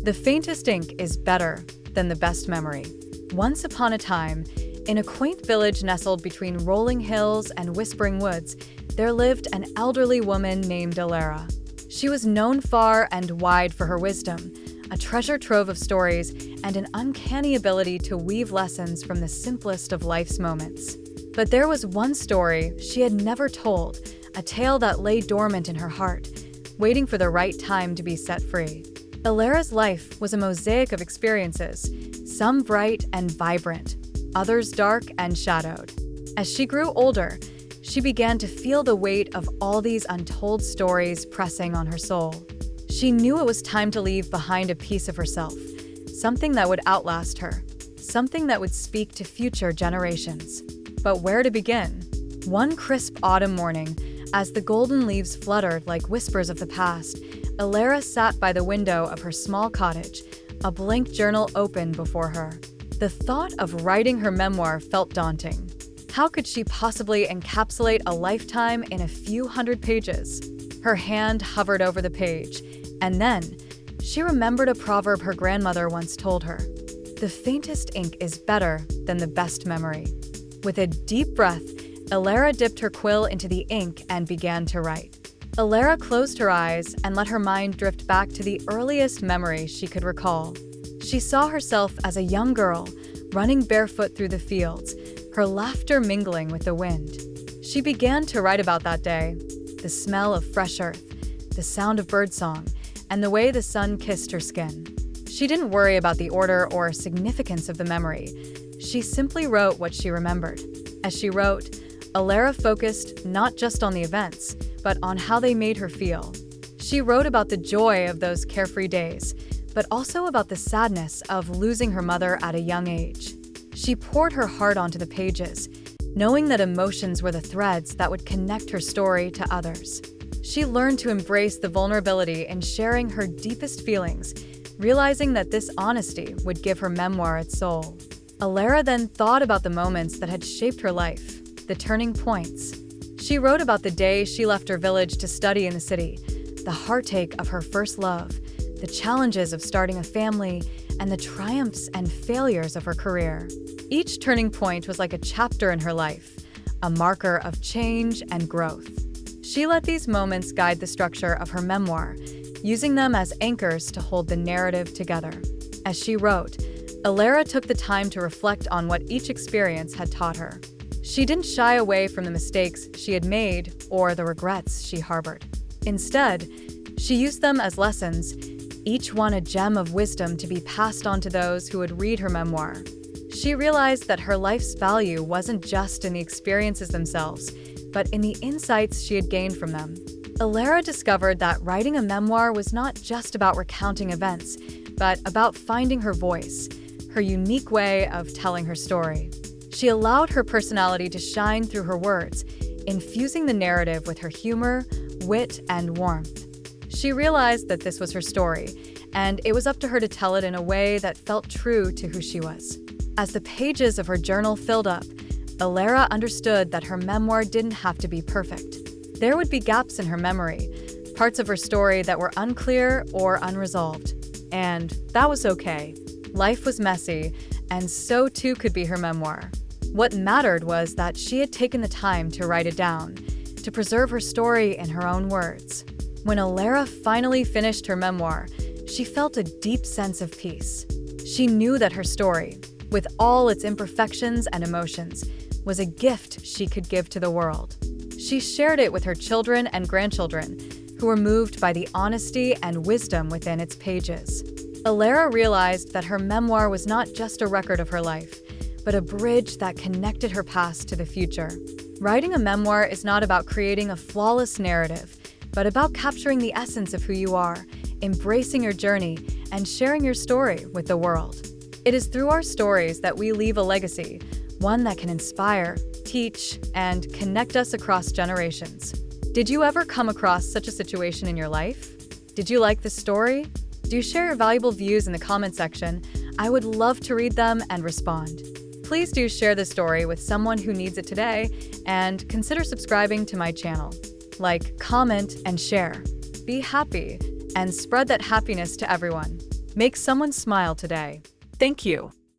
The faintest ink is better than the best memory. Once upon a time, in a quaint village nestled between rolling hills and whispering woods, there lived an elderly woman named Alara. She was known far and wide for her wisdom, a treasure trove of stories, and an uncanny ability to weave lessons from the simplest of life's moments. But there was one story she had never told, a tale that lay dormant in her heart, waiting for the right time to be set free. Alara's life was a mosaic of experiences, some bright and vibrant, others dark and shadowed. As she grew older, she began to feel the weight of all these untold stories pressing on her soul. She knew it was time to leave behind a piece of herself, something that would outlast her, something that would speak to future generations. But where to begin? One crisp autumn morning, as the golden leaves fluttered like whispers of the past, Alara sat by the window of her small cottage, a blank journal open before her. The thought of writing her memoir felt daunting. How could she possibly encapsulate a lifetime in a few hundred pages? Her hand hovered over the page, and then she remembered a proverb her grandmother once told her: "The faintest ink is better than the best memory." With a deep breath, Alara dipped her quill into the ink and began to write. Alara closed her eyes and let her mind drift back to the earliest memory she could recall. She saw herself as a young girl, running barefoot through the fields, her laughter mingling with the wind. She began to write about that day, the smell of fresh earth, the sound of birdsong, and the way the sun kissed her skin. She didn't worry about the order or significance of the memory. She simply wrote what she remembered. As she wrote, Alara focused not just on the events, but on how they made her feel. She wrote about the joy of those carefree days, but also about the sadness of losing her mother at a young age. She poured her heart onto the pages, knowing that emotions were the threads that would connect her story to others. She learned to embrace the vulnerability in sharing her deepest feelings, realizing that this honesty would give her memoir its soul. Alara then thought about the moments that had shaped her life, the turning points. She wrote about the day she left her village to study in the city, the heartache of her first love, the challenges of starting a family, and the triumphs and failures of her career. Each turning point was like a chapter in her life, a marker of change and growth. She let these moments guide the structure of her memoir, using them as anchors to hold the narrative together. As she wrote, Alara took the time to reflect on what each experience had taught her. She didn't shy away from the mistakes she had made or the regrets she harbored. Instead, she used them as lessons, each one a gem of wisdom to be passed on to those who would read her memoir. She realized that her life's value wasn't just in the experiences themselves, but in the insights she had gained from them. Alara discovered that writing a memoir was not just about recounting events, but about finding her voice, her unique way of telling her story. She allowed her personality to shine through her words, infusing the narrative with her humor, wit, and warmth. She realized that this was her story, and it was up to her to tell it in a way that felt true to who she was. As the pages of her journal filled up, Alara understood that her memoir didn't have to be perfect. There would be gaps in her memory, parts of her story that were unclear or unresolved. And that was okay. Life was messy, and so too could be her memoir. What mattered was that she had taken the time to write it down, to preserve her story in her own words. When Alara finally finished her memoir, she felt a deep sense of peace. She knew that her story, with all its imperfections and emotions, was a gift she could give to the world. She shared it with her children and grandchildren, who were moved by the honesty and wisdom within its pages. Alara realized that her memoir was not just a record of her life, but a bridge that connected her past to the future. Writing a memoir is not about creating a flawless narrative, but about capturing the essence of who you are, embracing your journey, and sharing your story with the world. It is through our stories that we leave a legacy, one that can inspire, teach, and connect us across generations. Did you ever come across such a situation in your life? Did you like this story? Do share your valuable views in the comment section. I would love to read them and respond. Please do share this story with someone who needs it today, and consider subscribing to my channel. Like, comment, and share. Be happy, and spread that happiness to everyone. Make someone smile today. Thank you.